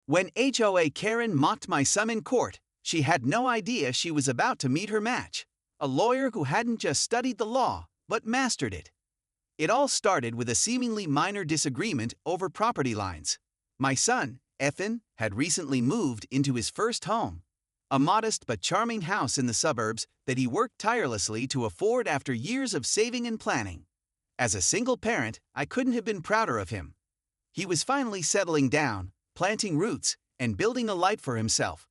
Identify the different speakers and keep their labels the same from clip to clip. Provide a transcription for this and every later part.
Speaker 1: When HOA Karen mocked my son in court, she had no idea she was about to meet her match, a lawyer who hadn't just studied the law, but mastered it. It all started with a seemingly minor disagreement over property lines. My son, Ethan, had recently moved into his first home, a modest but charming house in the suburbs that he worked tirelessly to afford after years of saving and planning. As a single parent, I couldn't have been prouder of him. He was finally settling down, planting roots, and building a life for himself.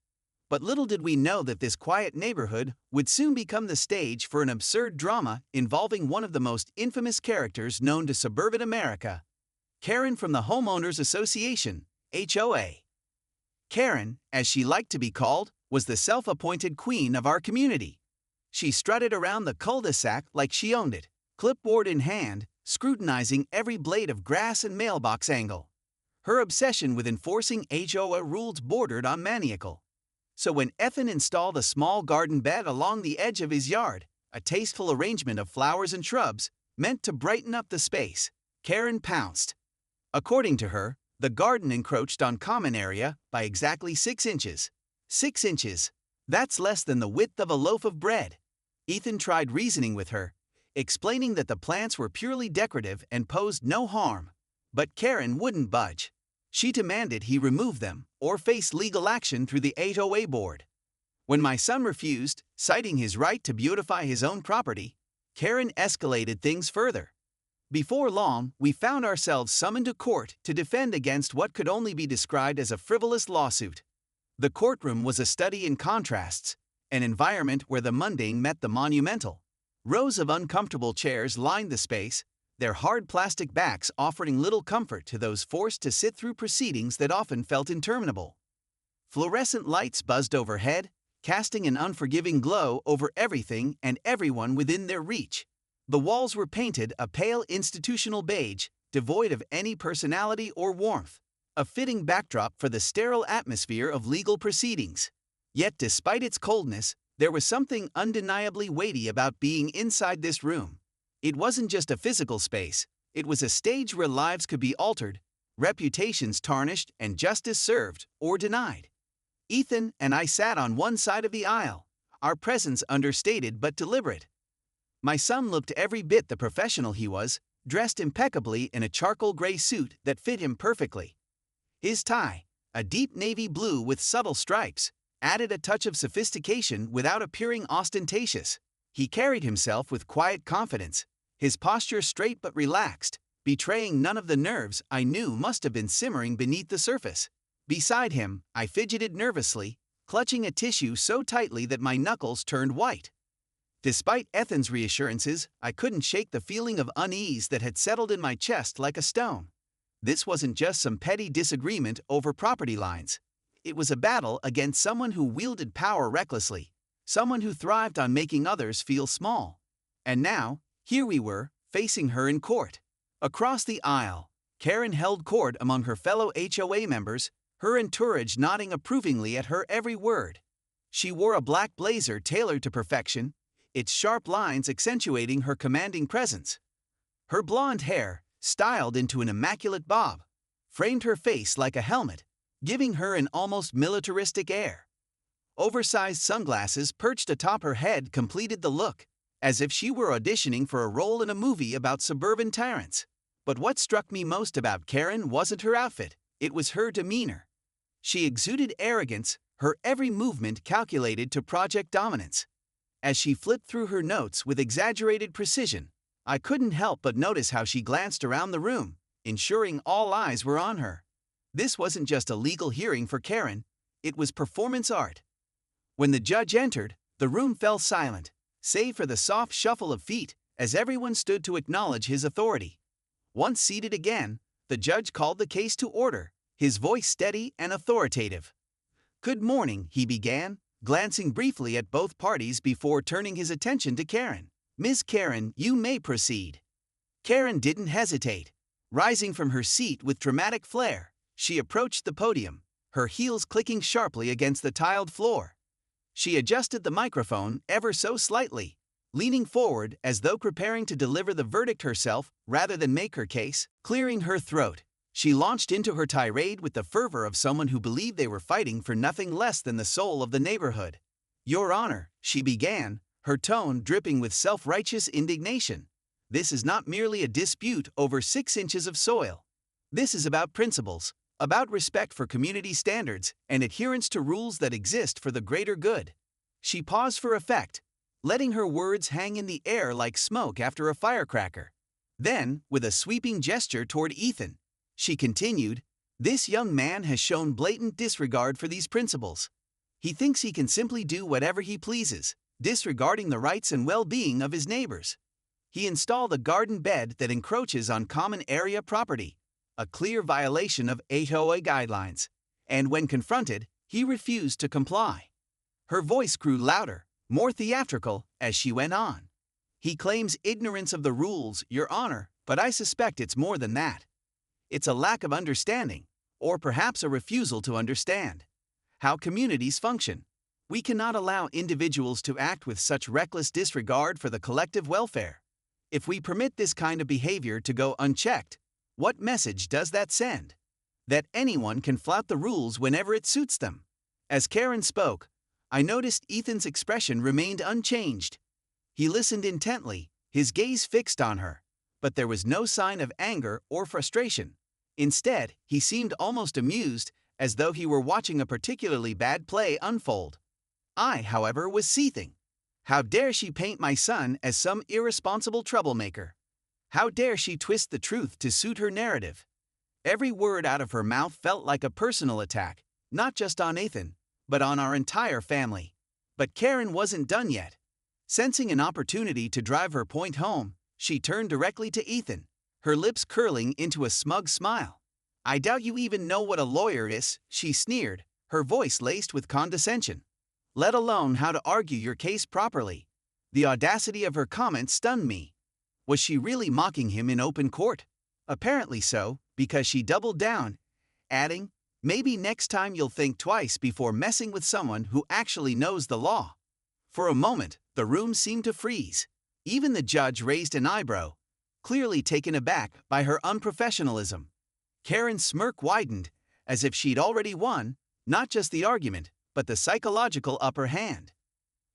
Speaker 1: But little did we know that this quiet neighborhood would soon become the stage for an absurd drama involving one of the most infamous characters known to suburban America, Karen from the Homeowners Association, HOA. Karen, as she liked to be called, was the self-appointed queen of our community. She strutted around the cul-de-sac like she owned it, clipboard in hand, scrutinizing every blade of grass and mailbox angle. Her obsession with enforcing HOA rules bordered on maniacal. So when Ethan installed a small garden bed along the edge of his yard, a tasteful arrangement of flowers and shrubs meant to brighten up the space, Karen pounced. According to her, the garden encroached on common area by exactly 6 inches. 6 inches. That's less than the width of a loaf of bread. Ethan tried reasoning with her, explaining that the plants were purely decorative and posed no harm. But Karen wouldn't budge. She demanded he remove them or face legal action through the HOA board. When my son refused, citing his right to beautify his own property, Karen escalated things further. Before long, we found ourselves summoned to court to defend against what could only be described as a frivolous lawsuit. The courtroom was a study in contrasts, an environment where the mundane met the monumental. Rows of uncomfortable chairs lined the space, their hard plastic backs offering little comfort to those forced to sit through proceedings that often felt interminable. Fluorescent lights buzzed overhead, casting an unforgiving glow over everything and everyone within their reach. The walls were painted a pale institutional beige, devoid of any personality or warmth, a fitting backdrop for the sterile atmosphere of legal proceedings. Yet despite its coldness, there was something undeniably weighty about being inside this room. It wasn't just a physical space, it was a stage where lives could be altered, reputations tarnished, and justice served or denied. Ethan and I sat on one side of the aisle, our presence understated but deliberate. My son looked every bit the professional he was, dressed impeccably in a charcoal gray suit that fit him perfectly. His tie, a deep navy blue with subtle stripes, added a touch of sophistication without appearing ostentatious. He carried himself with quiet confidence, his posture straight but relaxed, betraying none of the nerves I knew must have been simmering beneath the surface. Beside him, I fidgeted nervously, clutching a tissue so tightly that my knuckles turned white. Despite Ethan's reassurances, I couldn't shake the feeling of unease that had settled in my chest like a stone. This wasn't just some petty disagreement over property lines. It was a battle against someone who wielded power recklessly, someone who thrived on making others feel small. And now, here we were, facing her in court. Across the aisle, Karen held court among her fellow HOA members, her entourage nodding approvingly at her every word. She wore a black blazer tailored to perfection, its sharp lines accentuating her commanding presence. Her blonde hair, styled into an immaculate bob, framed her face like a helmet, giving her an almost militaristic air. Oversized sunglasses perched atop her head completed the look, as if she were auditioning for a role in a movie about suburban tyrants. But what struck me most about Karen wasn't her outfit, it was her demeanor. She exuded arrogance, her every movement calculated to project dominance. As she flipped through her notes with exaggerated precision, I couldn't help but notice how she glanced around the room, ensuring all eyes were on her. This wasn't just a legal hearing for Karen, it was performance art. When the judge entered, the room fell silent, save for the soft shuffle of feet as everyone stood to acknowledge his authority. Once seated again, the judge called the case to order, his voice steady and authoritative. "Good morning," he began, glancing briefly at both parties before turning his attention to Karen. "Ms. Karen, you may proceed." Karen didn't hesitate. Rising from her seat with dramatic flair, she approached the podium, her heels clicking sharply against the tiled floor. She adjusted the microphone ever so slightly, leaning forward as though preparing to deliver the verdict herself rather than make her case. Clearing her throat, She launched into her tirade with the fervor of someone who believed they were fighting for nothing less than the soul of the neighborhood. "Your Honor," she began, her tone dripping with self-righteous indignation. "This is not merely a dispute over 6 inches of soil. This is about principles, about respect for community standards and adherence to rules that exist for the greater good." She paused for effect, letting her words hang in the air like smoke after a firecracker. Then, with a sweeping gesture toward Ethan, she continued, "This young man has shown blatant disregard for these principles. He thinks he can simply do whatever he pleases, disregarding the rights and well-being of his neighbors. He installed a garden bed that encroaches on common area property, a clear violation of HOA guidelines, and when confronted, he refused to comply." Her voice grew louder, more theatrical, as she went on. "He claims ignorance of the rules, Your Honor, but I suspect it's more than that. It's a lack of understanding, or perhaps a refusal to understand how communities function. We cannot allow individuals to act with such reckless disregard for the collective welfare. If we permit this kind of behavior to go unchecked, what message does that send? That anyone can flout the rules whenever it suits them." As Karen spoke, I noticed Ethan's expression remained unchanged. He listened intently, his gaze fixed on her, but there was no sign of anger or frustration. Instead, he seemed almost amused, as though he were watching a particularly bad play unfold. I, however, was seething. How dare she paint my son as some irresponsible troublemaker? How dare she twist the truth to suit her narrative? Every word out of her mouth felt like a personal attack, not just on Ethan, but on our entire family. But Karen wasn't done yet. Sensing an opportunity to drive her point home, she turned directly to Ethan, her lips curling into a smug smile. "I doubt you even know what a lawyer is," she sneered, her voice laced with condescension. "Let alone how to argue your case properly." The audacity of her comment stunned me. Was she really mocking him in open court? Apparently so, because she doubled down, adding, "Maybe next time you'll think twice before messing with someone who actually knows the law." For a moment, the room seemed to freeze. Even the judge raised an eyebrow, clearly taken aback by her unprofessionalism. Karen's smirk widened, as if she'd already won, not just the argument, but the psychological upper hand.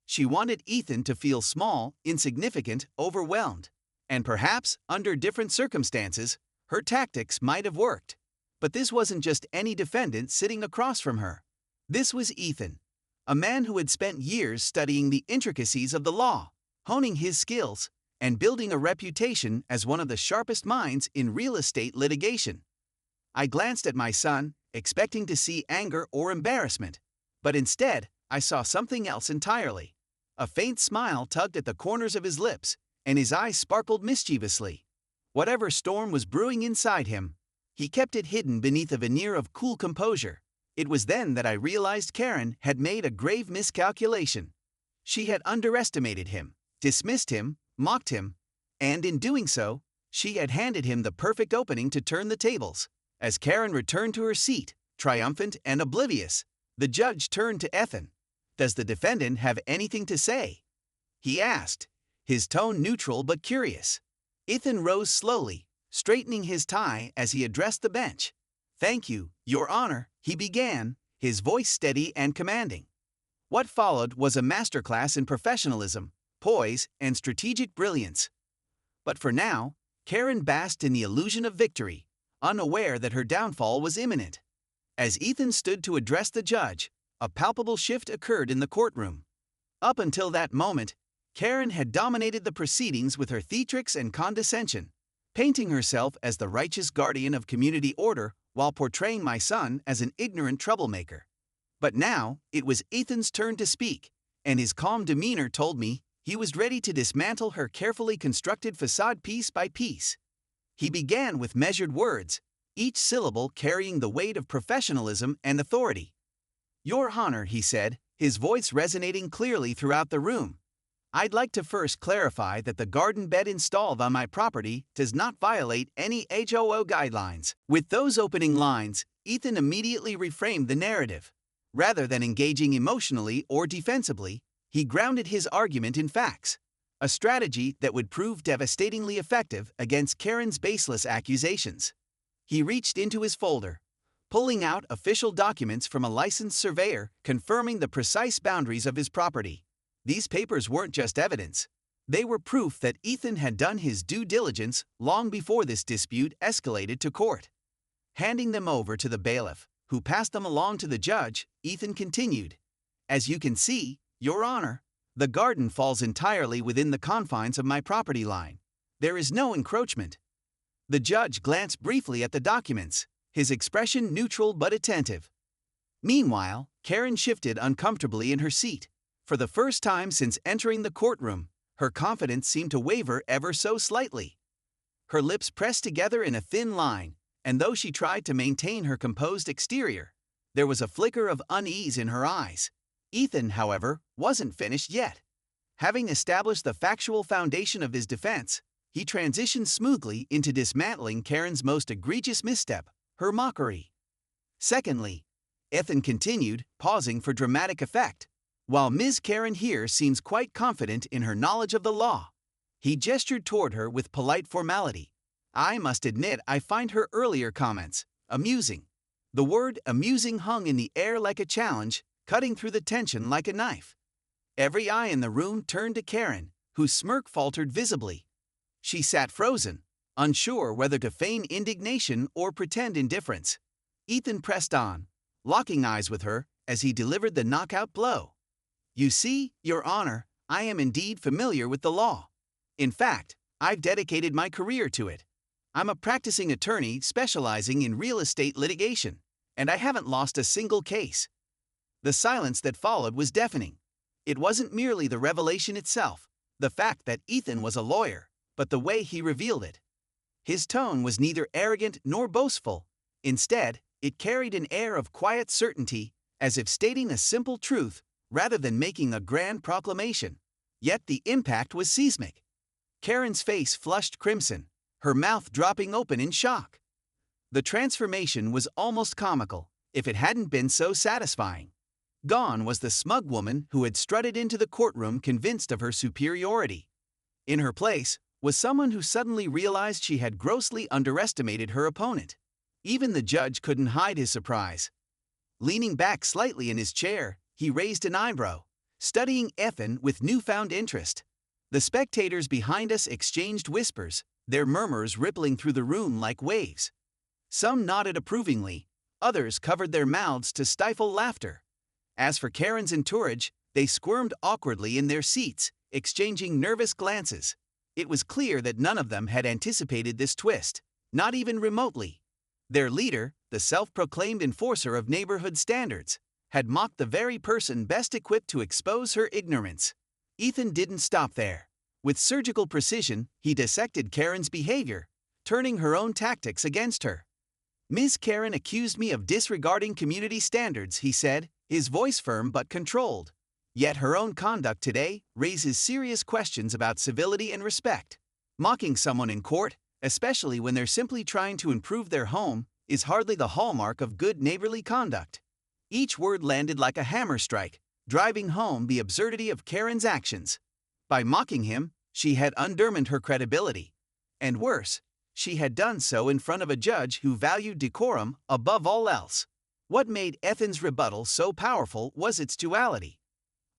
Speaker 1: She wanted Ethan to feel small, insignificant, overwhelmed. And perhaps, under different circumstances, her tactics might have worked. But this wasn't just any defendant sitting across from her. This was Ethan, a man who had spent years studying the intricacies of the law, honing his skills, and building a reputation as one of the sharpest minds in real estate litigation. I glanced at my son, expecting to see anger or embarrassment, but instead, I saw something else entirely. A faint smile tugged at the corners of his lips, and his eyes sparkled mischievously. Whatever storm was brewing inside him, he kept it hidden beneath a veneer of cool composure. It was then that I realized Karen had made a grave miscalculation. She had underestimated him, dismissed him, mocked him, and in doing so, she had handed him the perfect opening to turn the tables. As Karen returned to her seat, triumphant and oblivious, the judge turned to Ethan. "Does the defendant have anything to say?" he asked, his tone neutral but curious. Ethan rose slowly, straightening his tie as he addressed the bench. "Thank you, Your Honor," he began, his voice steady and commanding. What followed was a masterclass in professionalism, poise, and strategic brilliance. But for now, Karen basked in the illusion of victory, unaware that her downfall was imminent. As Ethan stood to address the judge, a palpable shift occurred in the courtroom. Up until that moment, Karen had dominated the proceedings with her theatrics and condescension, painting herself as the righteous guardian of community order while portraying my son as an ignorant troublemaker. But now, it was Ethan's turn to speak, and his calm demeanor told me he was ready to dismantle her carefully constructed facade piece by piece. He began with measured words, each syllable carrying the weight of professionalism and authority. "Your Honor," he said, his voice resonating clearly throughout the room, "I'd like to first clarify that the garden bed installed on my property does not violate any HOA guidelines." With those opening lines, Ethan immediately reframed the narrative. Rather than engaging emotionally or defensively, he grounded his argument in facts, a strategy that would prove devastatingly effective against Karen's baseless accusations. He reached into his folder, pulling out official documents from a licensed surveyor confirming the precise boundaries of his property. These papers weren't just evidence. They were proof that Ethan had done his due diligence long before this dispute escalated to court. Handing them over to the bailiff, who passed them along to the judge, Ethan continued, "As you can see, Your Honor, the garden falls entirely within the confines of my property line. There is no encroachment." The judge glanced briefly at the documents, his expression neutral but attentive. Meanwhile, Karen shifted uncomfortably in her seat. For the first time since entering the courtroom, her confidence seemed to waver ever so slightly. Her lips pressed together in a thin line, and though she tried to maintain her composed exterior, there was a flicker of unease in her eyes. Ethan, however, wasn't finished yet. Having established the factual foundation of his defense, he transitioned smoothly into dismantling Karen's most egregious misstep, her mockery. Secondly, Ethan continued, pausing for dramatic effect. "While Ms. Karen here seems quite confident in her knowledge of the law," he gestured toward her with polite formality. "I must admit I find her earlier comments amusing." The word amusing hung in the air like a challenge, cutting through the tension like a knife. Every eye in the room turned to Karen, whose smirk faltered visibly. She sat frozen, unsure whether to feign indignation or pretend indifference. Ethan pressed on, locking eyes with her as he delivered the knockout blow. "You see, Your Honor, I am indeed familiar with the law. In fact, I've dedicated my career to it. I'm a practicing attorney specializing in real estate litigation, and I haven't lost a single case." The silence that followed was deafening. It wasn't merely the revelation itself, the fact that Ethan was a lawyer, but the way he revealed it. His tone was neither arrogant nor boastful. Instead, it carried an air of quiet certainty, as if stating a simple truth rather than making a grand proclamation. Yet the impact was seismic. Karen's face flushed crimson, her mouth dropping open in shock. The transformation was almost comical, if it hadn't been so satisfying. Gone was the smug woman who had strutted into the courtroom convinced of her superiority. In her place was someone who suddenly realized she had grossly underestimated her opponent. Even the judge couldn't hide his surprise. Leaning back slightly in his chair, he raised an eyebrow, studying Ethan with newfound interest. The spectators behind us exchanged whispers, their murmurs rippling through the room like waves. Some nodded approvingly, others covered their mouths to stifle laughter. As for Karen's entourage, they squirmed awkwardly in their seats, exchanging nervous glances. It was clear that none of them had anticipated this twist, not even remotely. Their leader, the self-proclaimed enforcer of neighborhood standards, had mocked the very person best equipped to expose her ignorance. Ethan didn't stop there. With surgical precision, he dissected Karen's behavior, turning her own tactics against her. "Ms. Karen accused me of disregarding community standards," he said, his voice firm but controlled. "Yet her own conduct today raises serious questions about civility and respect. Mocking someone in court, especially when they're simply trying to improve their home, is hardly the hallmark of good neighborly conduct." Each word landed like a hammer strike, driving home the absurdity of Karen's actions. By mocking him, she had undermined her credibility. And worse, she had done so in front of a judge who valued decorum above all else. What made Ethan's rebuttal so powerful was its duality.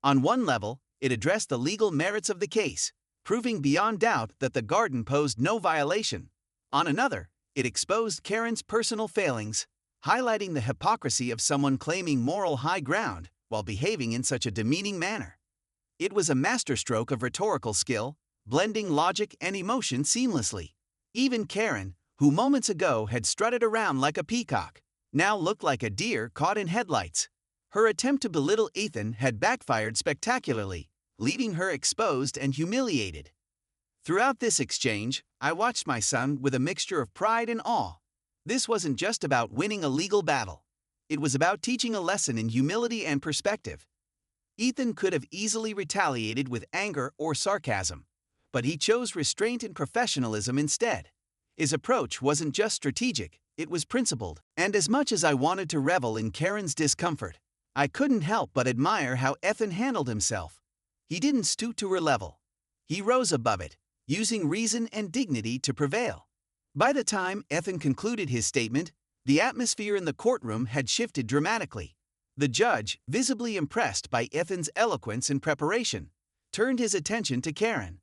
Speaker 1: On one level, it addressed the legal merits of the case, proving beyond doubt that the garden posed no violation. On another, it exposed Karen's personal failings, highlighting the hypocrisy of someone claiming moral high ground while behaving in such a demeaning manner. It was a masterstroke of rhetorical skill, blending logic and emotion seamlessly. Even Karen, who moments ago had strutted around like a peacock, now looked like a deer caught in headlights. Her attempt to belittle Ethan had backfired spectacularly, leaving her exposed and humiliated. Throughout this exchange, I watched my son with a mixture of pride and awe. This wasn't just about winning a legal battle. It was about teaching a lesson in humility and perspective. Ethan could have easily retaliated with anger or sarcasm, but he chose restraint and professionalism instead. His approach wasn't just strategic, it was principled. And as much as I wanted to revel in Karen's discomfort, I couldn't help but admire how Ethan handled himself. He didn't stoop to her level. He rose above it, using reason and dignity to prevail. By the time Ethan concluded his statement, the atmosphere in the courtroom had shifted dramatically. The judge, visibly impressed by Ethan's eloquence and preparation, turned his attention to Karen.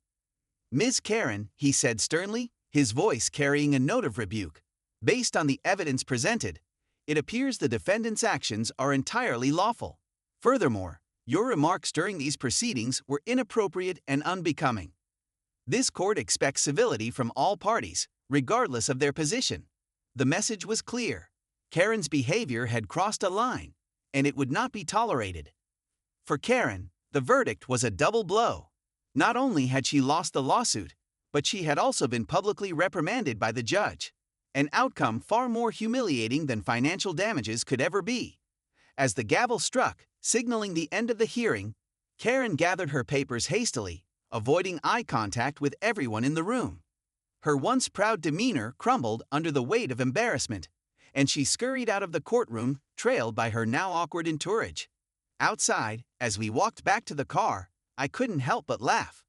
Speaker 1: "Ms. Karen," he said sternly, his voice carrying a note of rebuke. "Based on the evidence presented, it appears the defendant's actions are entirely lawful. Furthermore, your remarks during these proceedings were inappropriate and unbecoming. This court expects civility from all parties, regardless of their position." The message was clear. Karen's behavior had crossed a line, and it would not be tolerated. For Karen, the verdict was a double blow. Not only had she lost the lawsuit, but she had also been publicly reprimanded by the judge, an outcome far more humiliating than financial damages could ever be. As the gavel struck, signaling the end of the hearing, Karen gathered her papers hastily, avoiding eye contact with everyone in the room. Her once proud demeanor crumbled under the weight of embarrassment, and she scurried out of the courtroom, trailed by her now awkward entourage. Outside, as we walked back to the car, I couldn't help but laugh.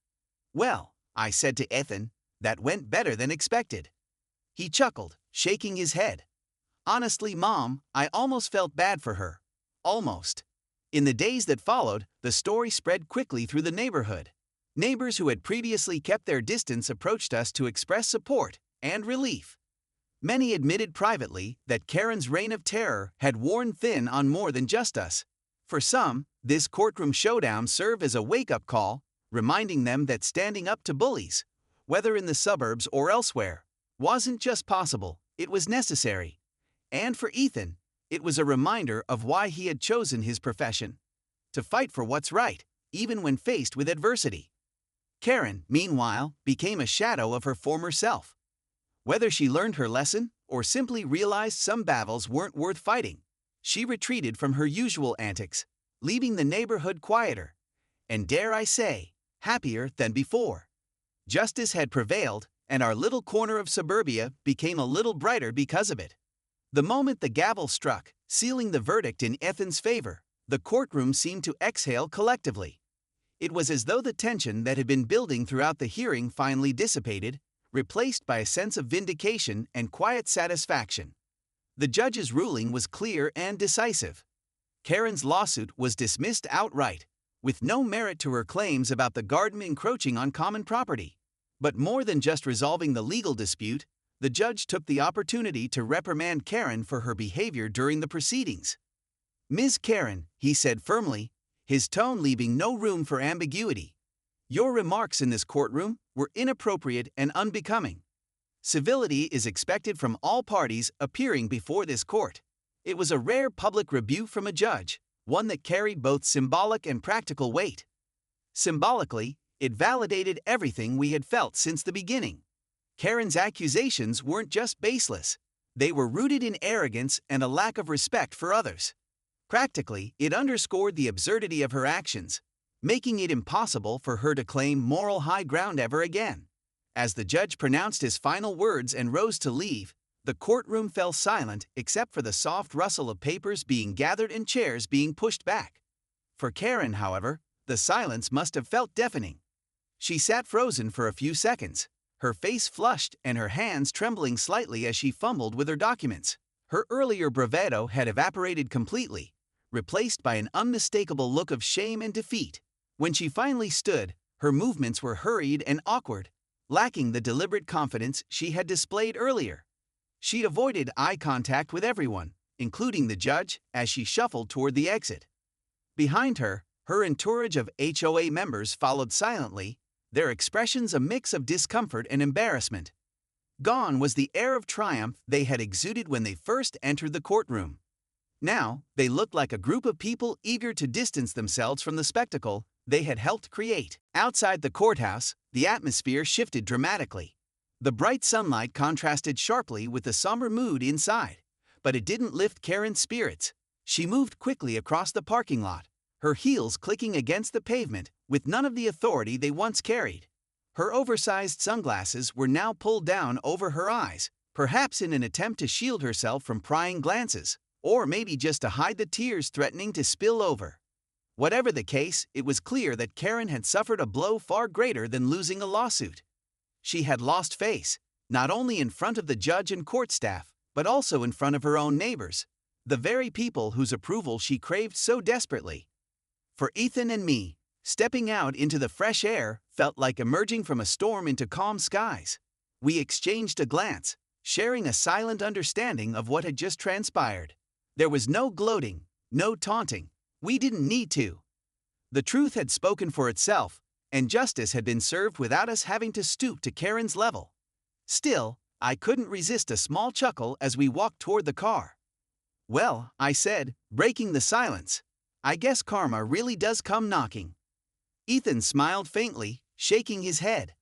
Speaker 1: "Well," I said to Ethan, "that went better than expected." He chuckled, shaking his head. "Honestly, Mom, I almost felt bad for her. Almost." In the days that followed, the story spread quickly through the neighborhood. Neighbors who had previously kept their distance approached us to express support and relief. Many admitted privately that Karen's reign of terror had worn thin on more than just us. For some, this courtroom showdown served as a wake-up call, reminding them that standing up to bullies, whether in the suburbs or elsewhere, wasn't just possible, it was necessary. And for Ethan, it was a reminder of why he had chosen his profession: to fight for what's right, even when faced with adversity. Karen, meanwhile, became a shadow of her former self. Whether she learned her lesson or simply realized some battles weren't worth fighting, she retreated from her usual antics, leaving the neighborhood quieter, and dare I say, happier than before. Justice had prevailed, and our little corner of suburbia became a little brighter because of it. The moment the gavel struck, sealing the verdict in Ethan's favor, the courtroom seemed to exhale collectively. It was as though the tension that had been building throughout the hearing finally dissipated, replaced by a sense of vindication and quiet satisfaction. The judge's ruling was clear and decisive. Karen's lawsuit was dismissed outright, with no merit to her claims about the garden encroaching on common property. But more than just resolving the legal dispute, the judge took the opportunity to reprimand Karen for her behavior during the proceedings. "Ms. Karen," he said firmly, his tone leaving no room for ambiguity, "your remarks in this courtroom were inappropriate and unbecoming. Civility is expected from all parties appearing before this court." It was a rare public rebuke from a judge, one that carried both symbolic and practical weight. Symbolically, it validated everything we had felt since the beginning. Karen's accusations weren't just baseless, they were rooted in arrogance and a lack of respect for others. Practically, it underscored the absurdity of her actions, making it impossible for her to claim moral high ground ever again. As the judge pronounced his final words and rose to leave, the courtroom fell silent except for the soft rustle of papers being gathered and chairs being pushed back. For Karen, however, the silence must have felt deafening. She sat frozen for a few seconds, her face flushed and her hands trembling slightly as she fumbled with her documents. Her earlier bravado had evaporated completely, replaced by an unmistakable look of shame and defeat. When she finally stood, her movements were hurried and awkward, lacking the deliberate confidence she had displayed earlier. She'd avoided eye contact with everyone, including the judge, as she shuffled toward the exit. Behind her, her entourage of HOA members followed silently, their expressions a mix of discomfort and embarrassment. Gone was the air of triumph they had exuded when they first entered the courtroom. Now, they looked like a group of people eager to distance themselves from the spectacle they had helped create. Outside the courthouse, the atmosphere shifted dramatically. The bright sunlight contrasted sharply with the somber mood inside, but it didn't lift Karen's spirits. She moved quickly across the parking lot, her heels clicking against the pavement with none of the authority they once carried. Her oversized sunglasses were now pulled down over her eyes, perhaps in an attempt to shield herself from prying glances, or maybe just to hide the tears threatening to spill over. Whatever the case, it was clear that Karen had suffered a blow far greater than losing a lawsuit. She had lost face, not only in front of the judge and court staff, but also in front of her own neighbors, the very people whose approval she craved so desperately. For Ethan and me, stepping out into the fresh air felt like emerging from a storm into calm skies. We exchanged a glance, sharing a silent understanding of what had just transpired. There was no gloating, no taunting. We didn't need to. The truth had spoken for itself, and justice had been served without us having to stoop to Karen's level. Still, I couldn't resist a small chuckle as we walked toward the car. "Well," I said, breaking the silence, "I guess karma really does come knocking." Ethan smiled faintly, shaking his head.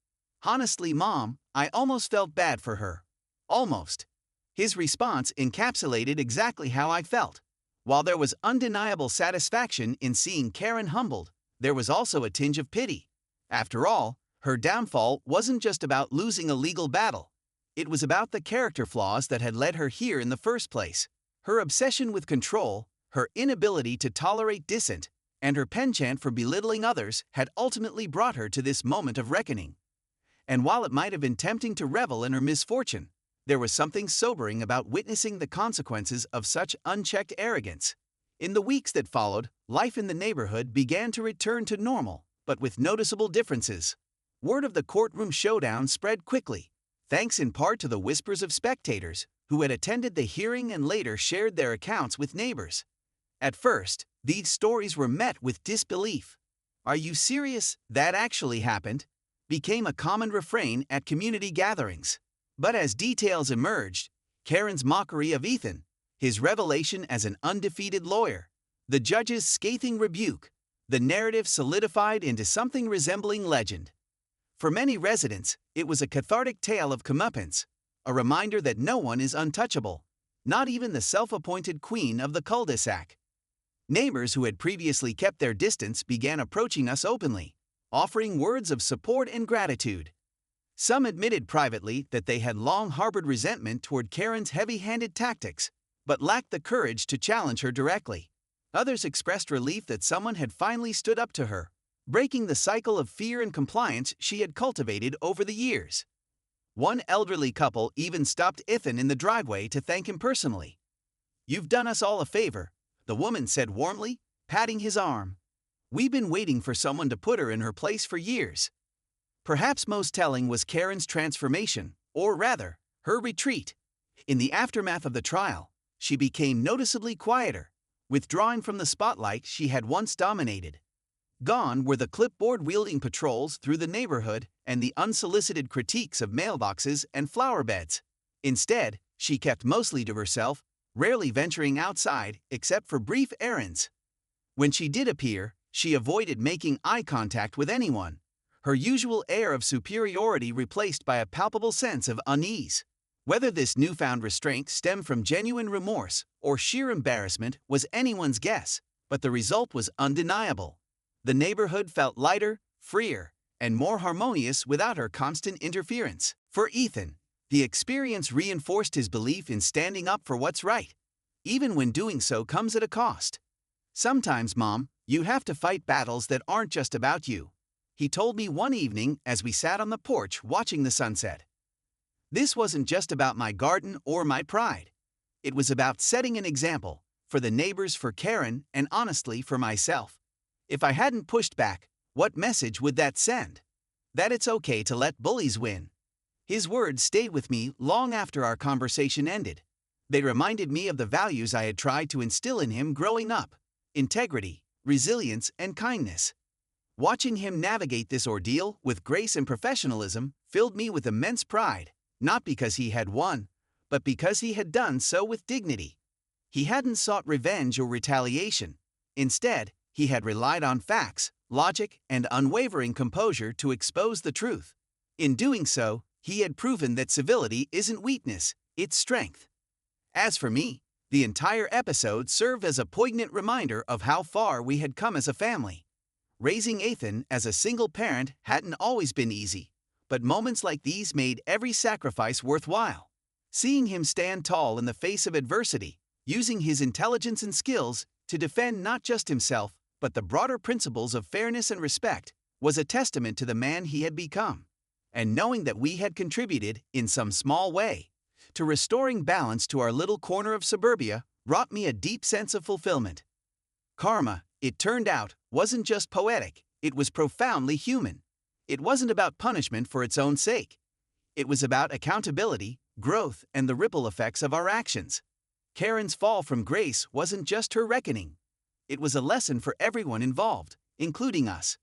Speaker 1: "Honestly, Mom, I almost felt bad for her. Almost." His response encapsulated exactly how I felt. While there was undeniable satisfaction in seeing Karen humbled, there was also a tinge of pity. After all, her downfall wasn't just about losing a legal battle. It was about the character flaws that had led her here in the first place. Her obsession with control, her inability to tolerate dissent, and her penchant for belittling others had ultimately brought her to this moment of reckoning. And while it might have been tempting to revel in her misfortune, there was something sobering about witnessing the consequences of such unchecked arrogance. In the weeks that followed, life in the neighborhood began to return to normal, but with noticeable differences. Word of the courtroom showdown spread quickly, thanks in part to the whispers of spectators who had attended the hearing and later shared their accounts with neighbors. At first, these stories were met with disbelief. "Are you serious? That actually happened?" became a common refrain at community gatherings. But as details emerged, Karen's mockery of Ethan, his revelation as an undefeated lawyer, the judge's scathing rebuke, the narrative solidified into something resembling legend. For many residents, it was a cathartic tale of comeuppance, a reminder that no one is untouchable, not even the self-appointed queen of the cul-de-sac. Neighbors who had previously kept their distance began approaching us openly, offering words of support and gratitude. Some admitted privately that they had long harbored resentment toward Karen's heavy-handed tactics, but lacked the courage to challenge her directly. Others expressed relief that someone had finally stood up to her, breaking the cycle of fear and compliance she had cultivated over the years. One elderly couple even stopped Ethan in the driveway to thank him personally. "You've done us all a favor," the woman said warmly, patting his arm. "We've been waiting for someone to put her in her place for years." Perhaps most telling was Karen's transformation, or rather, her retreat. In the aftermath of the trial, she became noticeably quieter, withdrawing from the spotlight she had once dominated. Gone were the clipboard-wielding patrols through the neighborhood and the unsolicited critiques of mailboxes and flower beds. Instead, she kept mostly to herself, rarely venturing outside except for brief errands. When she did appear, she avoided making eye contact with anyone, her usual air of superiority replaced by a palpable sense of unease. Whether this newfound restraint stemmed from genuine remorse or sheer embarrassment was anyone's guess, but the result was undeniable. The neighborhood felt lighter, freer, and more harmonious without her constant interference. For Ethan, the experience reinforced his belief in standing up for what's right, even when doing so comes at a cost. "Sometimes, Mom, you have to fight battles that aren't just about you," he told me one evening as we sat on the porch watching the sunset. This wasn't just about my garden or my pride. It was about setting an example, for the neighbors, for Karen, and honestly for myself. If I hadn't pushed back, what message would that send? That it's okay to let bullies win. His words stayed with me long after our conversation ended. They reminded me of the values I had tried to instill in him growing up: integrity, resilience, and kindness. Watching him navigate this ordeal with grace and professionalism filled me with immense pride, not because he had won, but because he had done so with dignity. He hadn't sought revenge or retaliation. Instead, he had relied on facts, logic, and unwavering composure to expose the truth. In doing so, he had proven that civility isn't weakness, it's strength. As for me, the entire episode served as a poignant reminder of how far we had come as a family. Raising Ethan as a single parent hadn't always been easy, but moments like these made every sacrifice worthwhile. Seeing him stand tall in the face of adversity, using his intelligence and skills to defend not just himself, but the broader principles of fairness and respect, was a testament to the man he had become. and knowing that we had contributed, in some small way, to restoring balance to our little corner of suburbia brought me a deep sense of fulfillment. Karma, it turned out, wasn't just poetic, it was profoundly human. It wasn't about punishment for its own sake. It was about accountability, growth, and the ripple effects of our actions. Karen's fall from grace wasn't just her reckoning. It was a lesson for everyone involved, including us.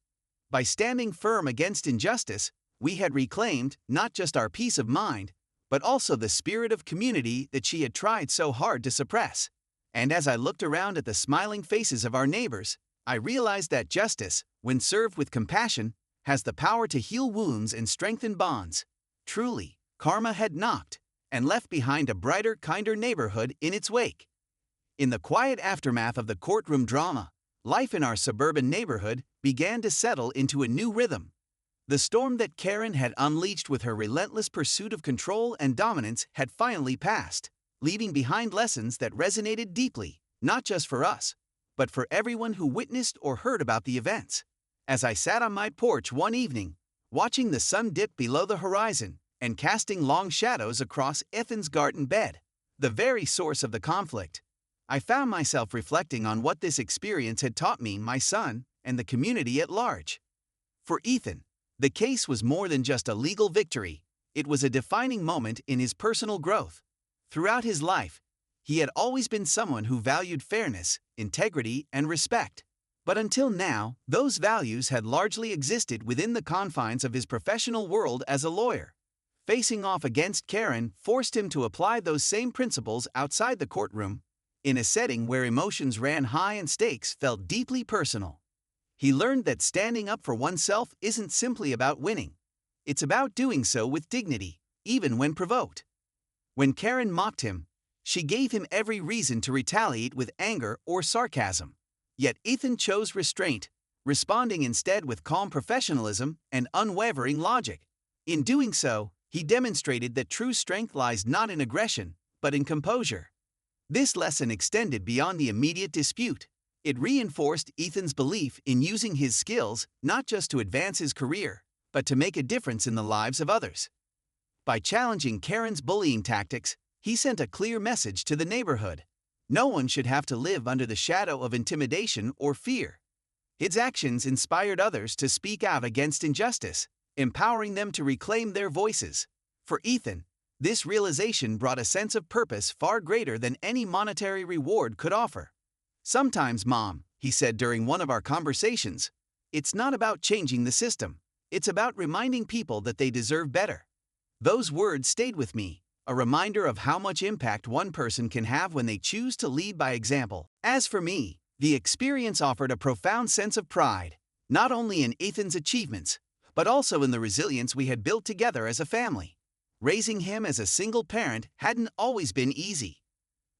Speaker 1: By standing firm against injustice, we had reclaimed not just our peace of mind, but also the spirit of community that she had tried so hard to suppress. And as I looked around at the smiling faces of our neighbors, I realized that justice, when served with compassion, has the power to heal wounds and strengthen bonds. Truly, karma had knocked and left behind a brighter, kinder neighborhood in its wake. In the quiet aftermath of the courtroom drama, life in our suburban neighborhood began to settle into a new rhythm. The storm that Karen had unleashed with her relentless pursuit of control and dominance had finally passed, leaving behind lessons that resonated deeply, not just for us, but for everyone who witnessed or heard about the events. As I sat on my porch one evening, watching the sun dip below the horizon and casting long shadows across Ethan's garden bed, the very source of the conflict, I found myself reflecting on what this experience had taught me, my son, and the community at large. For Ethan, the case was more than just a legal victory, it was a defining moment in his personal growth. Throughout his life, he had always been someone who valued fairness, integrity, and respect. But until now, those values had largely existed within the confines of his professional world as a lawyer. Facing off against Karen forced him to apply those same principles outside the courtroom, in a setting where emotions ran high and stakes felt deeply personal. He learned that standing up for oneself isn't simply about winning. It's about doing so with dignity, even when provoked. When Karen mocked him, she gave him every reason to retaliate with anger or sarcasm. Yet Ethan chose restraint, responding instead with calm professionalism and unwavering logic. In doing so, he demonstrated that true strength lies not in aggression, but in composure. This lesson extended beyond the immediate dispute. It reinforced Ethan's belief in using his skills not just to advance his career, but to make a difference in the lives of others. By challenging Karen's bullying tactics, he sent a clear message to the neighborhood. No one should have to live under the shadow of intimidation or fear. His actions inspired others to speak out against injustice, empowering them to reclaim their voices. For Ethan, this realization brought a sense of purpose far greater than any monetary reward could offer. "Sometimes, Mom," he said during one of our conversations, "it's not about changing the system. It's about reminding people that they deserve better." Those words stayed with me, a reminder of how much impact one person can have when they choose to lead by example. As for me, the experience offered a profound sense of pride, not only in Ethan's achievements, but also in the resilience we had built together as a family. Raising him as a single parent hadn't always been easy.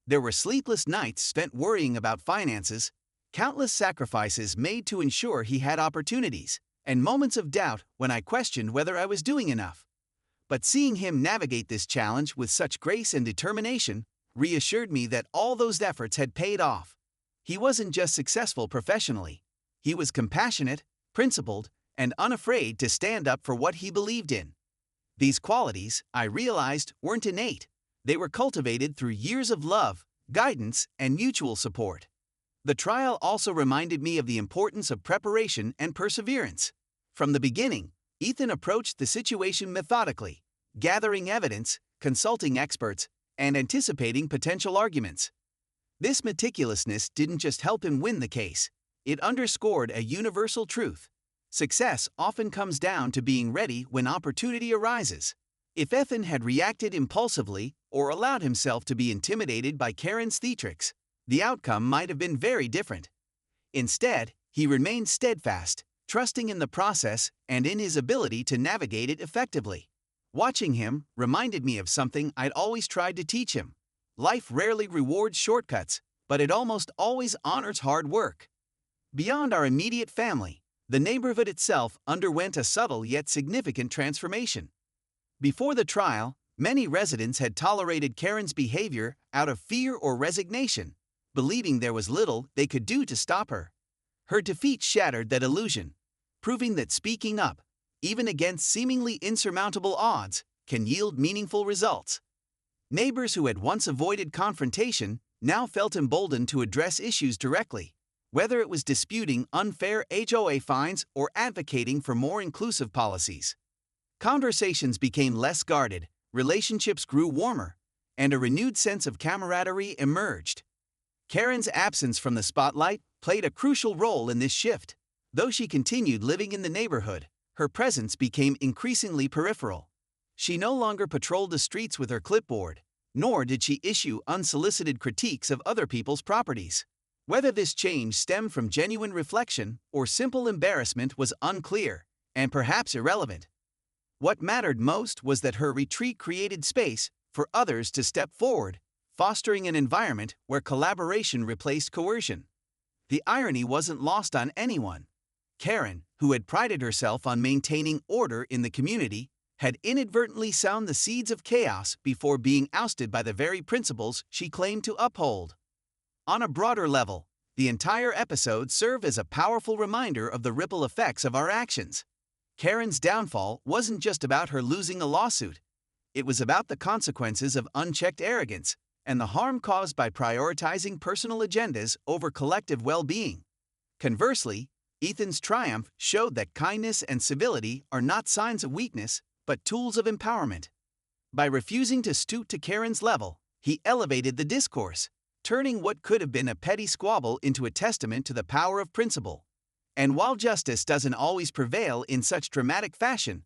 Speaker 1: There were sleepless nights spent worrying about finances, countless sacrifices made to ensure he had opportunities, and moments of doubt when I questioned whether I was doing enough. But seeing him navigate this challenge with such grace and determination reassured me that all those efforts had paid off. He wasn't just successful professionally. He was compassionate, principled, and unafraid to stand up for what he believed in. These qualities, I realized, weren't innate. They were cultivated through years of love, guidance, and mutual support. The trial also reminded me of the importance of preparation and perseverance. From the beginning, Ethan approached the situation methodically, gathering evidence, consulting experts, and anticipating potential arguments. This meticulousness didn't just help him win the case, it underscored a universal truth. Success often comes down to being ready when opportunity arises. If Ethan had reacted impulsively or allowed himself to be intimidated by Karen's theatrics, the outcome might have been very different. Instead, he remained steadfast, trusting in the process and in his ability to navigate it effectively. Watching him reminded me of something I'd always tried to teach him. Life rarely rewards shortcuts, but it almost always honors hard work. Beyond our immediate family, the neighborhood itself underwent a subtle yet significant transformation. Before the trial, many residents had tolerated Karen's behavior out of fear or resignation, believing there was little they could do to stop her. Her defeat shattered that illusion, proving that speaking up, even against seemingly insurmountable odds, can yield meaningful results. Neighbors who had once avoided confrontation now felt emboldened to address issues directly, whether it was disputing unfair HOA fines or advocating for more inclusive policies. Conversations became less guarded, relationships grew warmer, and a renewed sense of camaraderie emerged. Karen's absence from the spotlight played a crucial role in this shift. Though she continued living in the neighborhood, her presence became increasingly peripheral. She no longer patrolled the streets with her clipboard, nor did she issue unsolicited critiques of other people's properties. Whether this change stemmed from genuine reflection or simple embarrassment was unclear, and perhaps irrelevant. What mattered most was that her retreat created space for others to step forward, fostering an environment where collaboration replaced coercion. The irony wasn't lost on anyone. Karen, who had prided herself on maintaining order in the community, had inadvertently sown the seeds of chaos before being ousted by the very principles she claimed to uphold. On a broader level, the entire episode served as a powerful reminder of the ripple effects of our actions. Karen's downfall wasn't just about her losing a lawsuit. It was about the consequences of unchecked arrogance and the harm caused by prioritizing personal agendas over collective well-being. Conversely, Ethan's triumph showed that kindness and civility are not signs of weakness, but tools of empowerment. By refusing to stoop to Karen's level, he elevated the discourse, turning what could have been a petty squabble into a testament to the power of principle. And while justice doesn't always prevail in such dramatic fashion,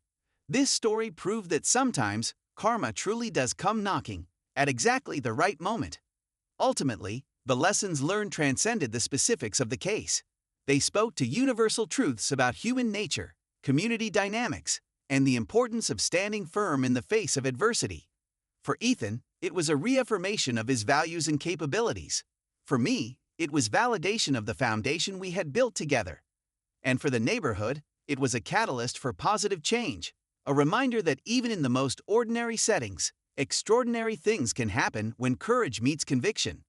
Speaker 1: this story proved that sometimes karma truly does come knocking at exactly the right moment. Ultimately, the lessons learned transcended the specifics of the case. They spoke to universal truths about human nature, community dynamics, and the importance of standing firm in the face of adversity. For Ethan, it was a reaffirmation of his values and capabilities. For me, it was validation of the foundation we had built together. And for the neighborhood, it was a catalyst for positive change, a reminder that even in the most ordinary settings, extraordinary things can happen when courage meets conviction.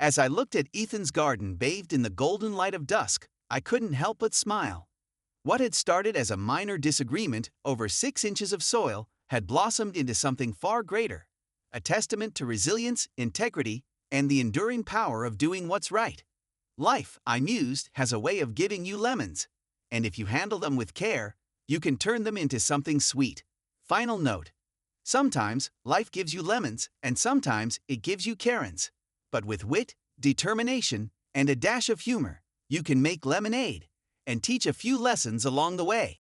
Speaker 1: As I looked at Ethan's garden bathed in the golden light of dusk, I couldn't help but smile. What had started as a minor disagreement over 6 inches of soil had blossomed into something far greater, a testament to resilience, integrity, and the enduring power of doing what's right. Life, I mused, has a way of giving you lemons, and if you handle them with care, you can turn them into something sweet. Final note. Sometimes life gives you lemons, and sometimes it gives you Karens. But with wit, determination, and a dash of humor, you can make lemonade and teach a few lessons along the way.